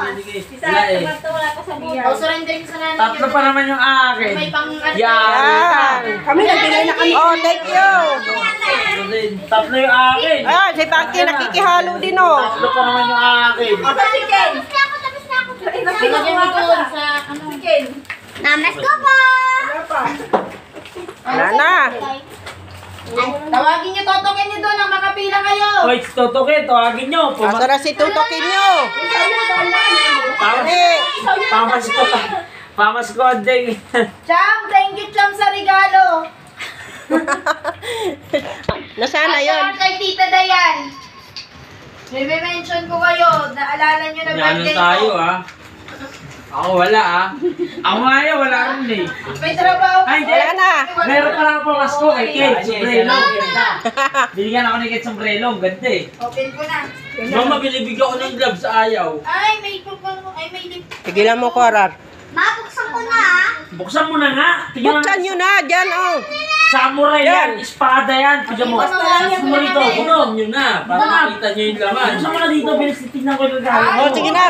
Wala eh. Surrendering sa nanay. Tatlo pa naman yung akin. May pang... Yan. Kami nagbigay na kami. Oh, thank you. Tatlo yung akin. Ah, si Pangki nakikihalo din oh. Tatlo pa naman yung akin. Ilagay mo doon sa ano. Namas ko po! Wala na. Tawagin niyo, totokin niyo doon ang makapila kayo. Hoy, Totoke, tawagin nyo. Asa na si Tutokin nyo? Pamasko. Pamasko, ding. Cham, thank you Cham sa regalo. Nasaan na yun? At kay Tita Dayan. May-mention ko kayo. Naalala niyo na Yan birthday tayo ko. ah. Ako wala ah. Ako nga yan, wala rin eh. May trabaho Ay, hindi. Wala na. Meron pa lang pamasko kay Kate. Sombrero. Binigyan ako ni Kate sombrero. Ang ganda eh. Open ko na. Mama, binibigyan ko ng gloves sa ayaw. Ay, may pagpano. Ay, may lip. Tigilan mo ko, Arar. Mabuksan ko na ah. Buksan mo na nga. Tingnan Buksan nyo na, dyan oh. Samurai yan. Espada yan. Tignan mo. Buksan mo rito. Bunom nyo na. Para makita nyo yung laman. Buksan mo na dito. Bilis tignan ko yung regalo mo. Oh, sige na.